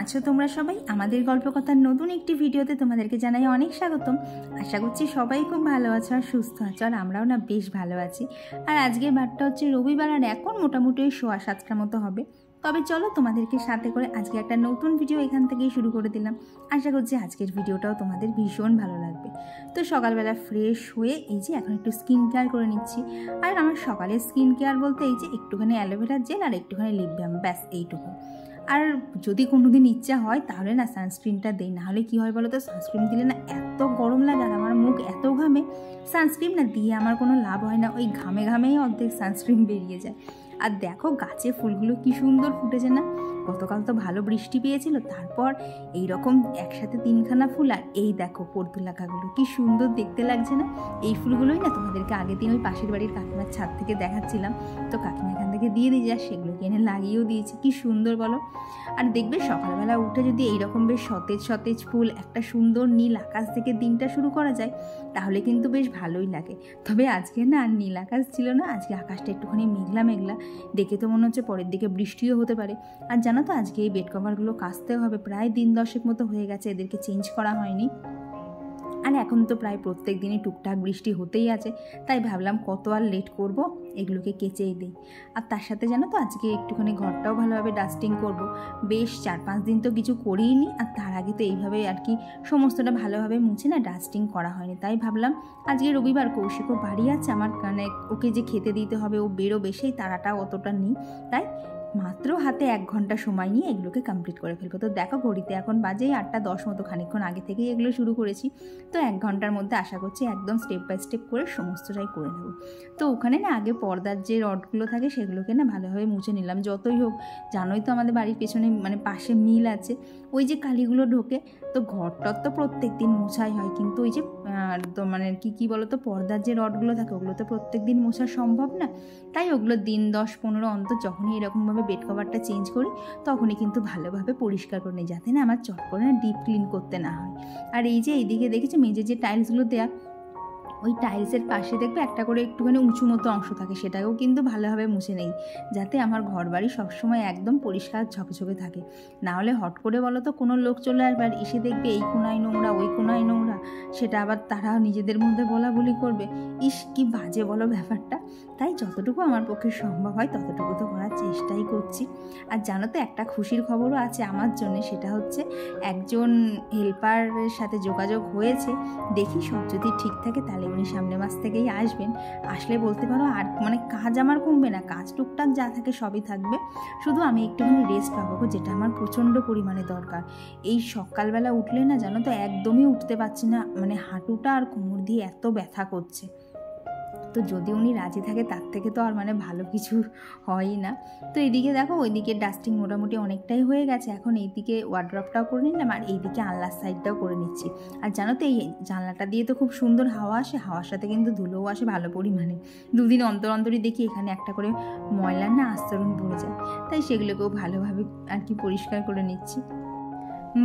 আছো তোমরা সবাই আমাদের গল্পকথার নতুন একটি ভিডিওতে তোমাদেরকে জানাই অনেক স্বাগতম। আশা করছি সবাই খুব ভালো আছো আর সুস্থ আছো, আর আমরাও না বেশ ভালো আছি। আর আজকের বারটা হচ্ছে রবিবার, আর এখন মোটামুটি 6:15 মতো হবে। তবে চলো তোমাদেরকে সাথে করে আজকে একটা নতুন ভিডিও এখান থেকেই শুরু করে দিলাম। আশা করছি আজকের ভিডিওটাও তোমাদের ভীষণ ভালো লাগবে। তো সকালবেলা ফ্রেশ হয়ে এই যে এখন একটু স্কিন কেয়ার করে নিচ্ছি। আর আমার সকালের স্কিন কেয়ার বলতে এই যে একটুখানি অ্যালোভেরা জেল আর একটুখানি লিপ বাম, ব্যাস এইটুকু। আর যদি কোনো দিন ইচ্ছা হয় তাহলে না সানস্ক্রিনটা দেই, নাহলে কী হয় বলো তো, সানস্ক্রিন দিলে না এত গরম লাগে আর আমার মুখ এত ঘামে, সানস্ক্রিন না দিয়ে আমার কোনো লাভ হয় না, ওই ঘামে ঘামেই অর্ধেক সানস্ক্রিন বেরিয়ে যায়। আর দেখো গাছে ফুলগুলো কি সুন্দর ফুটেছে না, গতকাল তো ভালো বৃষ্টি পেয়েছিল, তারপর এইরকম একসাথে 3খানা ফুল, আর এই দেখো পর্তুলাকাগুলো কি সুন্দর দেখতে লাগছে না। এই ফুলগুলোই না তোমাদেরকে আগের দিন ওই পাশের বাড়ির কাকিমার ছাদ থেকে দেখাচ্ছিলাম, তো কাকিমা এখান থেকে দিয়ে দিয়ে যা সেগুলোকে এনে লাগিয়েও দিয়েছি, কি সুন্দর বলো। আর দেখবে সকালবেলা উঠে যদি এইরকম বেশ সতেজ সতেজ ফুল, একটা সুন্দর নীল আকাশ থেকে দিনটা শুরু করা যায় তাহলে কিন্তু বেশ ভালোই লাগে। তবে আজকে না আর নীল আকাশ ছিল না, আজকে আকাশটা একটুখানি মেঘলা মেঘলা, দেখে তো মনে হচ্ছে পরের দিকে বৃষ্টিও হতে পারে। আর জানো তো আজকে এই বেড কভারগুলো কাচতেও হবে, প্রায় দিন 10 মতো হয়ে গেছে এদেরকে চেঞ্জ করা হয়নি। আর এখন তো প্রায় প্রত্যেক দিনই টুকটাক বৃষ্টি হতেই আছে, তাই ভাবলাম কত আর লেট করব, এগুলোকে কেচেই দিই। আর তার সাথে জানো তো আজকে একটুখানি ঘরটাও ভালোভাবে ডাস্টিং করব। বেশ 4-5 দিন তো কিছু করিনি, আর তার আগে তো এইভাবে আর কি সমস্তটা ভালোভাবে মুছে না ডাস্টিং করা হয়নি, তাই ভাবলাম আজকে রবিবার, কৌশিকও বাড়ি আছে, আমার মানে ওকে যে খেতে দিতে হবে, ও বেরোবে, সেই তাড়াটাও অতটা নেই, তাই মাত্র হাতে 1 ঘন্টা সময় নিয়ে এগুলোকে কমপ্লিট করে ফেলবো। তো দেখো ঘড়িতে এখন বাজেই 8:10 মতো, খানিকক্ষণ আগে থেকেই এগুলো শুরু করেছি। তো 1 ঘন্টার মধ্যে আশা করছি একদম স্টেপ বাই স্টেপ করে সমস্তটাই করে নেব। তো ওখানে না আগে পর্দার যে রডগুলো থাকে সেগুলোকে না ভালোভাবে মুছে নিলাম। যতই হোক জানোই তো আমাদের বাড়ির পেছনে মানে পাশে মিল আছে, ওই যে কালিগুলো ঢোকে, তো ঘরটার তো প্রত্যেক দিন মোছাই হয়, কিন্তু ওই যে তো মানে কী বলো তো, পর্দার যে রডগুলো থাকে ওগুলো তো প্রত্যেক দিন মোছা সম্ভব না, তাই ওগুলো দিন 10-15 অন্তর যখনই এরকমভাবে বেড কভারটা চেঞ্জ করি তখনই কিন্তু ভালোভাবে পরিষ্কার করে নিই, যাতে না আমার চট করে না ডিপ ক্লিন করতে না হয়। আর এই যে এইদিকে দেখেছি মেঝে যে টাইলসগুলো দেয়া, ওই টাইলসের পাশে দেখবে একটা করে একটুখানি উঁচু মতো অংশ থাকে, সেটাকেও কিন্তু ভালোভাবে মুছে নেই, যাতে আমার ঘর বাড়ি সবসময় একদম পরিষ্কার ঝকঝকে থাকে। নাহলে হট করে বলো তো কোনো লোক চলে আসবে আর এসে দেখবে এই কোনায় নোংরা ওই কোনায় নোংরা, সেটা আবার তারা নিজেদের মধ্যে বলাবলি করবে, ইস কি বাজে বলো ব্যাপারটা। তাই যতটুকু আমার পক্ষে সম্ভব হয় ততটুকু তো করার চেষ্টাই করছি। আর জানো তো একটা খুশির খবরও আছে আমার জন্য, সেটা হচ্ছে একজন হেল্পারের সাথে যোগাযোগ হয়েছে, দেখি সব যদি ঠিক থাকে তাহলে উনি সামনের মাস থেকেই আসবেন। আসলে বলতে পারো আর মানে কাজ আমার কমবে না, কাজ টুকটাক যা থাকে সবই থাকবে, শুধু আমি একটুখানি রেস্ট পাবো, যেটা আমার প্রচণ্ড পরিমাণে দরকার। এই সকালবেলা উঠলে না জানো তো একদমই উঠতে পারছি না, মানে হাঁটুটা আর কোমর দিয়ে এত ব্যথা করছে। তো যদি উনি রাজি থাকে তার থেকে তো আর মানে ভালো কিছু হয়ই না। তো এইদিকে দেখো ওইদিকে ডাস্টিং মোটামুটি অনেকটাই হয়ে গেছে, এখন এইদিকে ওয়ার্ড্রপটাও করে নিলাম আর এইদিকে আনলার সাইডটাও করে নিচ্ছি। আর জানো তো এই জানলাটা দিয়ে তো খুব সুন্দর হাওয়া আসে, হাওয়ার সাথে কিন্তু ধুলোও আসে ভালো পরিমাণে। 2 দিন অন্তর অন্তরই দেখি এখানে একটা করে ময়লার না আস্তরণ পড়ে যায়, তাই সেগুলোকেও ভালোভাবে আর কি পরিষ্কার করে নিচ্ছি।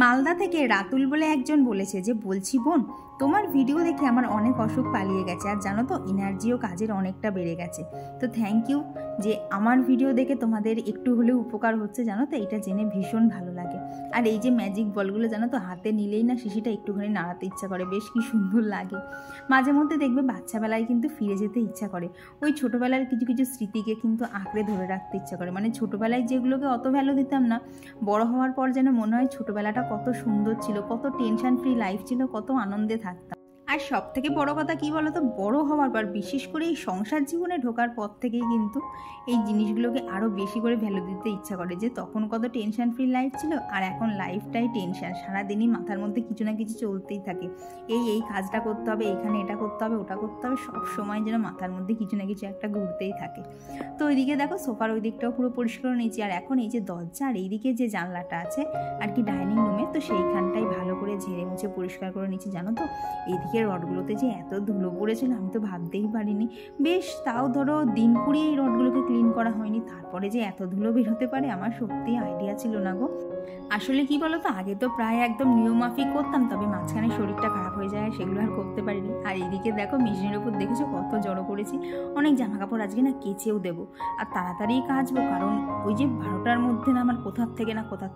মালদা থেকে রাতুল বলে একজন বলেছে যে, বলছি বোন তোমার ভিডিও দেখে আমার অনেক অসুখ পালিয়ে গেছে, আর জানো তো এনার্জিও কাজের অনেকটা বেড়ে গেছে। তো থ্যাংক ইউ যে আমার ভিডিও দেখে তোমাদের একটু হলেও উপকার হচ্ছে, জানো তো এটা জেনে ভীষণ ভালো লাগে। আর এই যে ম্যাজিক বলগুলো জানো তো হাতে নিলেই না শিশিটা একটুখানি নাড়াতে ইচ্ছা করে, বেশ কি সুন্দর লাগে। মাঝে মধ্যে দেখবে বাচ্চাবেলায় কিন্তু ফিরে যেতে ইচ্ছা করে, ওই ছোটোবেলার কিছু কিছু স্মৃতিকে কিন্তু আঁকড়ে ধরে রাখতে ইচ্ছা করে, মানে ছোটোবেলায় যেগুলোকে অত ভ্যালু দিতাম না, বড় হওয়ার পর যেন মনে হয় ছোটোবেলাটা কত সুন্দর ছিল, কত টেনশন ফ্রি লাইফ ছিল, কত আনন্দে থাকতাম। আর সব থেকে বড় কথা কি বলতো, বড় হওয়ার পর বিশেষ করে এই সংসার জীবনে ঢোকার পর থেকেই কিন্তু এই জিনিসগুলোকে আরও বেশি করে ভ্যালু দিতে ইচ্ছা করে, যে তখন কত টেনশন ফ্রি লাইফ ছিল আর এখন লাইফটাই টেনশন, সারাদিনই মাথার মধ্যে কিছু না কিছু চলতেই থাকে, এই কাজটা করতে হবে, এইখানে এটা করতে হবে ওটা করতে হবে, সব সময় যেন মাথার মধ্যে কিছু না কিছু একটা ঘুরতেই থাকে। তো ওইদিকে দেখো সোফার ওই দিকটাও পুরো পরিষ্কার নিয়েছি, আর এখন এই যে দরজা আর এইদিকে যে জানলাটা আছে আর কি ডাইনিং রুমে, তো সেইখানটাই ভালো করে ঝেড়ে মুছে পরিষ্কার করে নিচ্ছি। জানো তো এইদিকে রডগুলোতে যে এত ধুলো পড়েছিল আমি তো ভাবতেই পারিনি। বেশ তাও ধরো দিন কুড়ি এই রডগুলোকে ক্লিন করা হয়নি, তারপরে যে এত ধুলো বেরোতে পারে আমার সত্যিই আইডিয়া ছিল না গো। আসলে কি বলো তো, আগে তো প্রায় একদম নিয়মমাফিক করতাম, তবে মাঝখানে শরীরটা খারাপ হয়ে যায়, সেগুলো আর করতে পারিনি। আর এইদিকে দেখো মেশিনের উপর দেখেছো কত জড়ো করেছি, অনেক জামা কাপড় আজকে না কেচেও দেবো আর তাড়াতাড়ি কাচবো, কারণ ওই যে 12টার মধ্যে না আমার কোথার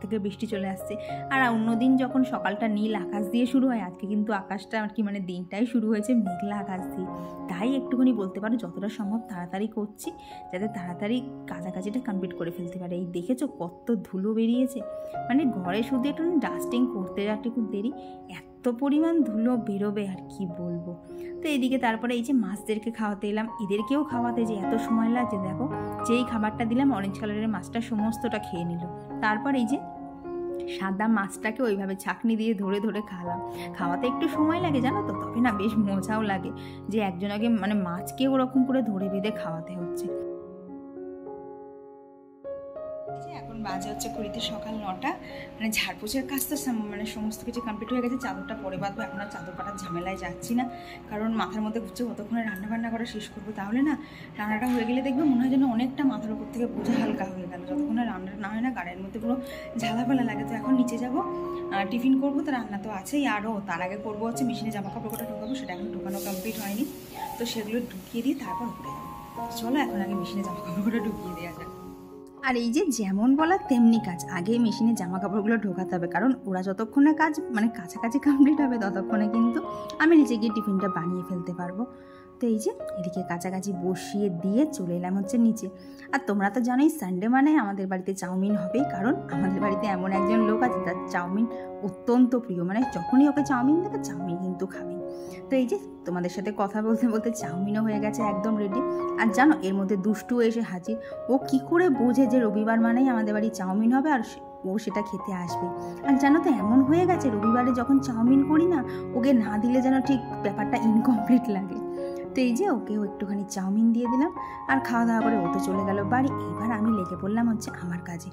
থেকে বৃষ্টি চলে আসছে। আর অন্যদিন যখন সকালটা নীল আকাশ দিয়ে শুরু হয়, আজকে কিন্তু আকাশটা আর কি মানে দিনটাই শুরু হয়েছে মেঘলা আকাশ দিয়ে। তাই একটুখানি বলতে পারো যতটা সম্ভব তাড়াতাড়ি করছি, যাতে তাড়াতাড়ি কাছাকাছিটা কমপ্লিট করে ফেলতে পারে। এই দেখেছো কত ধুলো বেরিয়েছে, মানে ঘরে শুধু একটু ডাস্টিং করতে যাওয়াটা একটু দেরি, এত পরিমাণ ধুলো বেরোবে আর কি বলবো। তো এদিকে তারপরে এই যে মাছদেরকে খাওয়াতে এলাম, এদেরকেও খাওয়াতে যে এত সময় লাগছে, দেখো যেই খাবারটা দিলাম অরেঞ্জ কালারের মাছটা সমস্তটা খেয়ে নিল। তারপর এই যে সাদা মাছটাকে ওইভাবে ছাঁকনি দিয়ে ধরে ধরে খাওয়াতে একটু সময় লাগে জানো তো, তবে না বেশ মজাও লাগে যে একজনকে মানে মাছকে ওরকম করে ধরে বেঁধে খাওয়াতে হচ্ছে। এখন বাজে হচ্ছে ঘড়িতে সকাল 9টা, মানে ঝাড়পোছার কাজ তো মানে সমস্ত কিছু কমপ্লিট হয়ে গেছে। চাদরটা পরে বাঁধবো, এখন আর চাদর কাটার ঝামেলায় যাচ্ছি না, কারণ মাথার মধ্যে ঘুরছে কতক্ষণে রান্নাবান্না করা শেষ করবো। তাহলে না রান্নাটা হয়ে গেলে দেখবে মনে হয় যেন অনেকটা মাথার উপর থেকে বোঝা হালকা হয়ে গেল। যতক্ষণে রান্নাটা না হয় না গাড়ির মধ্যে পুরো ঝালাপালা লাগে। তো এখন নিচে যাবো, টিফিন করবো, তো রান্না তো আছেই, আরও তার আগে করবো হচ্ছে মেশিনে জামা কাপড়টা ঢোকাবো, সেটা এখন ঢোকানো কমপ্লিট হয়নি, তো সেগুলো ঢুকিয়ে দিয়ে তারপর উপরে যাবো। চলো এখন আগে মেশিনে জামা কাপড়টা ঢুকিয়ে দেওয়া যাক। আর এই যে যেমন বলা তেমনি কাজ, আগে মেশিনে জামা কাপড়গুলো ঢোকাতে হবে, কারণ ওরা যতক্ষণে কাজ মানে কাছাকাছি কমপ্লিট হবে ততক্ষণে কিন্তু আমি নিচে গিয়ে টিফিনটা বানিয়ে ফেলতে পারবো। তো এই যে এদিকে কাছাকাছি বসিয়ে দিয়ে চলে এলাম হচ্ছে নিচে। আর তোমরা তো জানোই সানডে মানে আমাদের বাড়িতে চাউমিন হবেই, কারণ আমাদের বাড়িতে এমন একজন লোক আছে তার চাউমিন অত্যন্ত প্রিয়, মানে যখনই ওকে চাউমিন দেবে চাউমিন কিন্তু খাবেই। তো এই যে তোমাদের সাথে কথা বলতে বলতে চাউমিনও হয়ে গেছে একদম রেডি। আর জানো এর মধ্যে দুষ্টু এসে হাজির, ও কি করে বোঝে যে রবিবার মানেই আমাদের বাড়ি চাউমিন হবে আর ও সেটা খেতে আসবে। আর জানো তো এমন হয়ে গেছে রবিবারে যখন চাউমিন করি না, ওকে না দিলে যেন ঠিক ব্যাপারটা ইনকমপ্লিট লাগে। তো এই যে ওকেও একটুখানি চাউমিন দিয়ে দিলাম, আর খাওয়া দাওয়া করে ও তো চলে গেল বাড়ি। এবার আমি লেগে পড়লাম হচ্ছে আমার কাজে।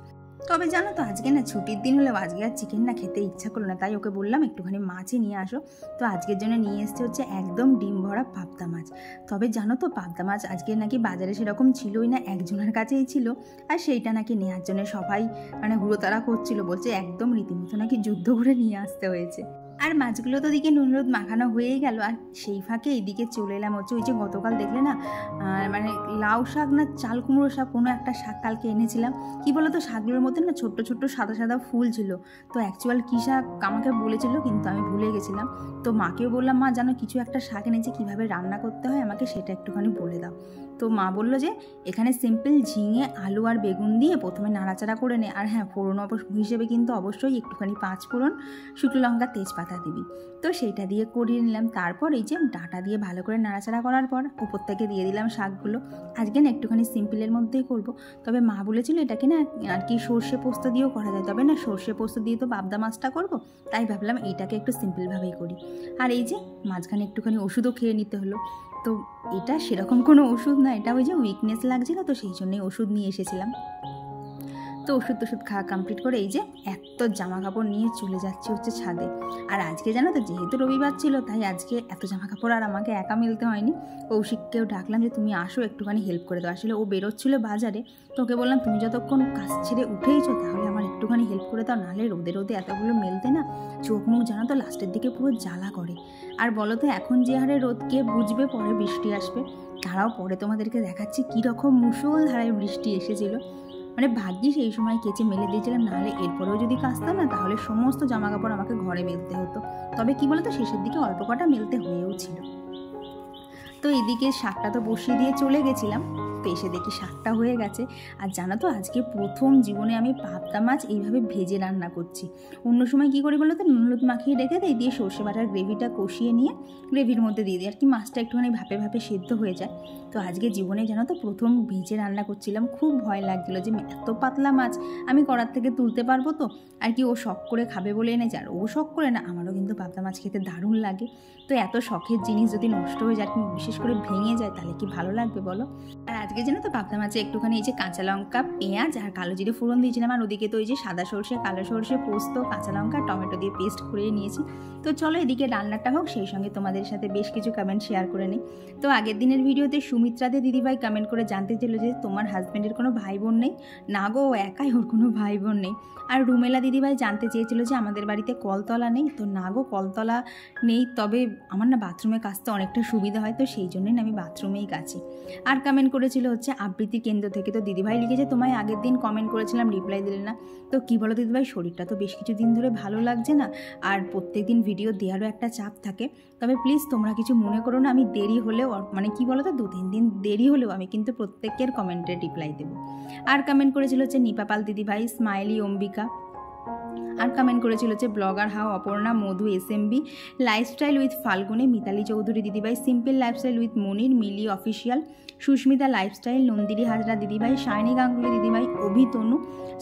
তবে জানো তো আজকে না ছুটির দিন হলেও আজকে আর চিকেন না খেতে ইচ্ছা করলো না, তাই ওকে বললাম একটুখানি মাছই নিয়ে আসো। তো আজকের জন্য নিয়ে এসছে হচ্ছে একদম ডিম ভরা পাবদা মাছ। তবে জানো তো পাবদা মাছ আজকে নাকি বাজারে সেরকম ছিলই না, একজনের কাছেই ছিল, আর সেইটা নাকি নেওয়ার জন্য সবাই মানে হুড়োতাড়া করছিল, বলছে একদম রীতিমতো নাকি যুদ্ধ করে নিয়ে আসতে হয়েছে। আর মাছগুলো তো দিকে নুন হলুদ মাখানো হয়েই গেল, আর সেই ফাঁকে এইদিকে চলে এলাম হচ্ছে ওই যে গতকাল দেখলে না মানে লাউ শাক না চাল কুমড়ো শাক কোনো একটা শাক কালকে এনেছিলাম। কি বলো তো শাকগুলোর মধ্যে না ছোট্ট ছোট্ট সাদা সাদা ফুল ছিল, তো অ্যাকচুয়াল কী শাক আমাকে বলেছিল কিন্তু আমি ভুলে গেছিলাম। তো মাকেও বললাম মা জানো কিছু একটা শাক এনেছে, কীভাবে রান্না করতে হয় আমাকে সেটা একটুখানি বলে দাও। তো মা বললো যে এখানে সিম্পল ঝিঙে আলু আর বেগুন দিয়ে প্রথমে নাড়াচাড়া করে নে, আর হ্যাঁ ফোড়ন হিসেবে কিন্তু অবশ্যই একটুখানি 5 ফোড়ন, শুকনো লঙ্কা, তেজপাতা দিবি। তো সেইটা দিয়ে করিয়ে নিলাম। তারপর এই যে ডাঁটা দিয়ে ভালো করে নাড়াচাড়া করার পর উপর থেকে দিয়ে দিলাম শাকগুলো। আজকে না একটুখানি সিম্পলের মধ্যেই করব, তবে মা বলেছিল এটাকে না আর কি সর্ষে পোস্ত দিয়েও করা যায়, তবে না সর্ষে পোস্ত দিয়ে তো পাবদা মাছটা করব, তাই ভাবলাম এইটাকে একটু সিম্পলভাবেই করি। আর এই যে মাঝখানে একটুখানি ওষুধও খেয়ে নিতে হলো, তো এটা সেরকম কোনো ওষুধ না, এটা ওই যে উইকনেস লাগছিল, তো সেই জন্যই ওষুধ নিয়ে এসেছিলাম। তো ওষুধ খাওয়া কমপ্লিট করে এই যে এত জামা কাপড় নিয়ে চলে যাচ্ছে হচ্ছে ছাদে। আর আজকে জানো তো যেহেতু রবিবার ছিল তাই আজকে এত জামা কাপড় আর আমাকে একা মিলতে হয়নি, কৌশিককেও ডাকলাম যে তুমি আসো একটুখানি হেল্প করে দাও। আসলে ও বেরোচ্ছিলো বাজারে, তো ওকে বললাম তুমি যতক্ষণ কাজ ছেড়ে উঠেইছো তাহলে আমার একটুখানি হেল্প করে দাও, নাহলে রোদে রোদে এতগুলো মেলতে না চোখ মুখ জানো তো লাস্টের দিকে পুরো জ্বালা করে। আর বলো তো এখন যে হারে রোদ কে বুঝবে পরে বৃষ্টি আসবে, তারাও পরে তোমাদেরকে দেখাচ্ছি কীরকম মুষলধারায় বৃষ্টি এসেছিলো। মানে ভাগ্যিস এই সময় কেচে মেলে দিয়েছিলাম, নাহলে এরপরেও যদি কাচতাম না তাহলে সমস্ত জামা কাপড় আমাকে ঘরে মেলতে হতো। তবে কি বলতো শেষের দিকে অল্প কটা মেলতে হয়েও ছিল। তো এদিকে শাকটা তো বসিয়ে দিয়ে চলে গেছিলাম, তো এসে দেখি শাকটা হয়ে গেছে। আর জানো তো আজকে প্রথম জীবনে আমি পাবদা মাছ এইভাবে ভেজে রান্না করছি। অন্য সময় কী করি বলো তো নুন হলুদ মাখিয়ে রেখে দিই, দিয়ে সর্ষে বাটার গ্রেভিটা কষিয়ে নিয়ে গ্রেভির মধ্যে দিয়ে দিই আর কি, মাছটা একটুখানি ভাপে ভাপে সেদ্ধ হয়ে যায়। তো আজকে জীবনে জানো তো প্রথম ভেজে রান্না করছিলাম, খুব ভয় লাগছিলো যে এত পাতলা মাছ আমি কড়ার থেকে তুলতে পারবো তো, আর কি ও শখ করে খাবে বলে এনেছে, আর ও শখ করে না আমারও কিন্তু পাবদা মাছ খেতে দারুণ লাগে। তো এত শখের জিনিস যদি নষ্ট হয়ে যায় বিশেষ করে ভেঙে যায় তাহলে কি ভালো লাগবে বলো। আর আজকে যেন তো পাবদা মাছে একটুখানি এই যে কাঁচা লঙ্কা, পেঁয়াজ আর কালো জিরে ফোড়ন দিয়েছিলাম, আর ওদিকে তো এই যে সাদা সর্ষে, কালো সর্ষে, পোস্ত, কাঁচা লঙ্কা, টমেটো দিয়ে পেস্ট করে নিয়েছি। তো চলো এদিকে রান্নাটা হোক, সেই সঙ্গে তোমাদের সাথে বেশ কিছু কমেন্ট শেয়ার করে নিই। তো আগের দিনের ভিডিওতে সুমিত্রাদের দিদিভাই কমেন্ট করে জানতে চাইল যে তোমার হাজব্যান্ডের কোনো ভাই বোন নেই? না গো, একাই, ওর কোনো ভাই বোন নেই। আর রুমেলা দিদিভাই জানতে চেয়েছিল যে আমাদের বাড়িতে কলতলা নেই। তো না গো, কলতলা নেই, তবে আমার না বাথরুমে কাচতে অনেকটা সুবিধা হয়, তো সেই জন্যই আমি বাথরুমেই কাচি। আর কমেন্ট করেছিল হচ্ছে আবৃত্তি কেন্দ্র থেকে, তো দিদিভাই লিখেছে তোমায় আগের দিন কমেন্ট করেছিলাম, রিপ্লাই দিলে না। তো কী বলো দিদিভাই, শরীরটা তো বেশ কিছুদিন ধরে ভালো লাগছে না, আর প্রত্যেক দিন ভিডিও দেওয়ারও একটা চাপ থাকে। তবে প্লিজ তোমরা কিছু মনে করো না, আমি দেরি হলেও, মানে কি বলো তো, 2-3 দিন দেরি হলেও আমি কিন্তু প্রত্যেকের কমেন্টের রিপ্লাই দেবো। আর কমেন্ট করেছিল হচ্ছে নিপাপাল দিদিভাই, স্মাইলি অম্বিকা। আর কমেন্ট করেছিল হচ্ছে ব্লগার হাও Aparna, Madhu SMB, lifestyle with Falguni, Mitali Chowdhury দিদিভাই, simple lifestyle with Monir, Mili official, Susmita lifestyle, Nandini Hazra দিদিভাই, শাইনি গাঙ্গুলি দিদিভাই, অভিতনু,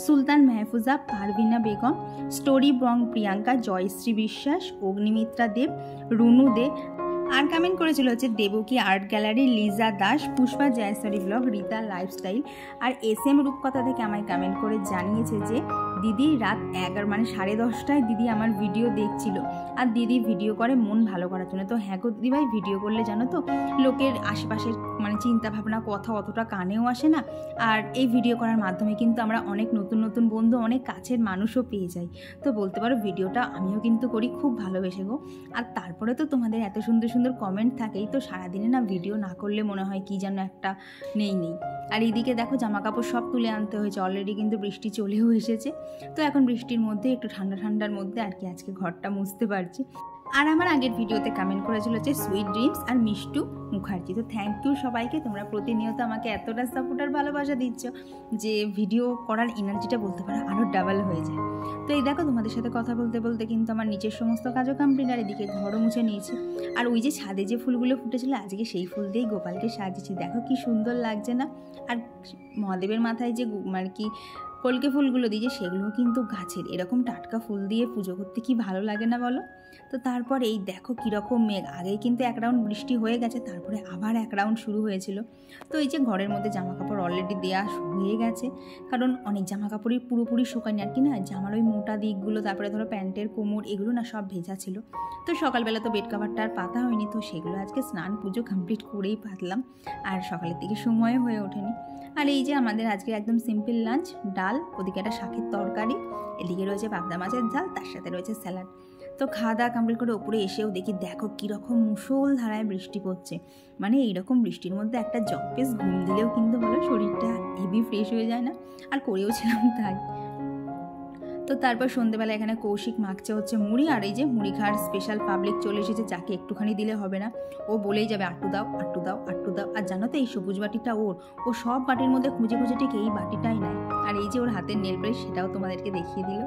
সুলতান মেহফুজা, পারভিনা বেগম, স্টোরি ব্রং প্রিয়াঙ্কা, জয়শ্রী বিশ্বাস, অগ্নিমিত্রা দেব, রুনু দে। আর কমেন্ট করেছিল হচ্ছে Debaki art gallery, Liza Das, Pushpa Joysori blog, Rita lifestyle. আর SM রূপকথা থেকে আমায় কমেন্ট করে জানিয়েছে যে দিদি রাত 11 মানে 10:30টায় দিদি আমার ভিডিও দেখছিল, আর দিদি ভিডিও করে মন ভালো করার জন্য। তো হ্যাঁ গো দিদিভাই, ভিডিও করলে জানো তো লোকের আশেপাশের মানে চিন্তা ভাবনা কথা অতটা কানেও আসে না, আর এই ভিডিও করার মাধ্যমে কিন্তু আমরা অনেক নতুন নতুন বন্ধু, অনেক কাছের মানুষও পেয়ে যাই। তো বলতে পারো ভিডিওটা আমিও কিন্তু করি খুব ভালোবেসে গো। আর তারপরে তো তোমাদের এত সুন্দর সুন্দর কমেন্ট থাকেই, তো সারাদিনে না ভিডিও না করলে মনে হয় কি যেন একটা নেই। আর এইদিকে দেখো জামা কাপড় সব তুলে আনতে হয়েছে, অলরেডি কিন্তু বৃষ্টি চলেও এসেছে। তো এখন বৃষ্টির মধ্যে একটু ঠান্ডার মধ্যে আর কি আজকে ঘরটা মুছতে পারছি। আর আমার আগের ভিডিওতে কমেন্ট করেছিল হচ্ছে সুইট ড্রিমস আর মিষ্টু মুখার্জি। তো থ্যাংক ইউ সবাইকে, তোমরা প্রতিনিয়ত আমাকে এতটা সাপোর্ট আর ভালোবাসা দিচ্ছ যে ভিডিও করার এনার্জিটা বলতে পারো আরও ডাবল হয়ে যায়। তো এই দেখো তোমাদের সাথে কথা বলতে বলতে কিন্তু আমার নিচের সমস্ত কাজও কমপ্লিট, আর এদিকে ঘরও মুছে নিয়েছি। আর ওই যে ছাদে যে ফুলগুলো ফুটেছিল আজকে সেই ফুল দিয়েই গোপালকে সাজিয়েছি, দেখো কি সুন্দর লাগছে না। আর মহাদেবের মাথায় যে মানে কি কলকে ফুলগুলো দিয়েছে সেগুলো কিন্তু গাছের, এরকম টাটকা ফুল দিয়ে পুজো করতে কি ভালো লাগে না বলো। তো তারপর এই দেখো কীরকম মেঘ, আগেই কিন্তু 1 রাউন্ড বৃষ্টি হয়ে গেছে, তারপরে আবার 1 রাউন্ড শুরু হয়েছিল। তো এই যে ঘরের মধ্যে জামা কাপড় অলরেডি দেওয়া হয়ে গেছে, কারণ অনেক জামা কাপড়ই পুরোপুরি শুকায়নি আর কি না, জামার ওই মোটা দিকগুলো, তারপরে ধরো প্যান্টের কোমর, এগুলো না সব ভেজা ছিল। তো সকালবেলা তো বেড কাভারটা আর পাতা হয়নি, তো সেগুলো আজকে স্নান পুজো কমপ্লিট করেই পাতলাম, আর সকালের দিকে সময় হয়ে ওঠেনি। আর এই যে আমাদের আজকে একদম সিম্পল লাঞ্চ, ডাল, ওদিকে একটা শাকের তরকারি, এদিকে রয়েছে পাবদা মাছের ঝাল, তার সাথে রয়েছে স্যালাড। তো খাওয়া দাওয়া কমপ্লিট করে ওপরে এসেও দেখি দেখো কীরকম মুষলধারায় বৃষ্টি পড়ছে। মানে এইরকম বৃষ্টির মধ্যে একটা জম্পেস ঘুম দিলেও কিন্তু বলো শরীরটা হেভি ফ্রেশ হয়ে যায় না, আর করেওছিলাম তাই। তো তারপর সন্ধ্যেবেলা এখানে কৌশিক মাখছে হচ্ছে মুড়ি, আর এই যে মুড়ি খাওয়ার স্পেশাল পাবলিক চলে এসেছে, যাকে একটুখানি দিলে হবে না, ও বলেই যাবে আট্টু দাও আট্টু দাও আট্টু দাও। আর জানো তো এই সবুজ বাটিটা ওর, ও সব বাটির মধ্যে খুঁজে খুঁজে ঠিক এই বাটিটাই নেয়। আর এই যে ওর হাতের নেল পালিশ, সেটাও তোমাদেরকে দেখিয়ে দিল।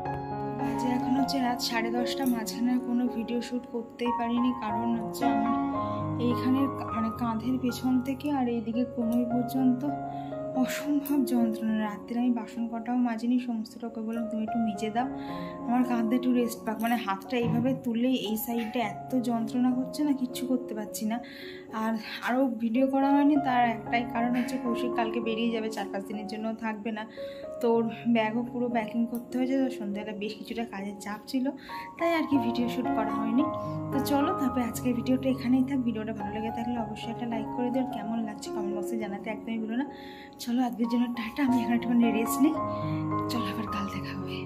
আজ এখন হচ্ছে রাত 10:30, মাঝখানে কোনো ভিডিও শ্যুট করতেই পারিনি, কারণ হচ্ছে আমার এইখানের মানে কাঁধের পেছন থেকে আর এইদিকে কোমর পর্যন্ত অসম্ভব যন্ত্রণা। রাত্রে আমি বাসন কটাও মাজিনি, সমস্তটাকে বললাম তুমি একটু মেজে দাও, আমার কাঁধে একটু রেস্ট পাক। মানে হাতটা এইভাবে তুললে এই সাইডটা এত যন্ত্রণা করছে না, কিচ্ছু করতে পারছি না। আর আরও ভিডিও করা হয়নি, তার একটাই কারণ হচ্ছে কৌশিক কালকে বেরিয়ে যাবে, 4-5 দিনের জন্য থাকবে না, তো ওর ব্যাগও পুরো প্যাকিং করতে হয়েছে। তো সন্ধ্যাবেলা বেশ কিছুটা কাজের চাপ ছিল, তাই আর কি ভিডিও শ্যুট করা হয়নি। তো চলো তারপরে আজকের ভিডিওটা এখানেই থাক। ভিডিওটা ভালো লেগে থাকলে অবশ্যই একটা লাইক করে দিও, কেমন লাগছে কমেন্ট বক্সে জানাতে একদমই ভুলো না। চলো আজকের জন্য টাটা, আমি এখন একটুখানি রেস্ট নিই, চলো আবার কাল দেখা হবে।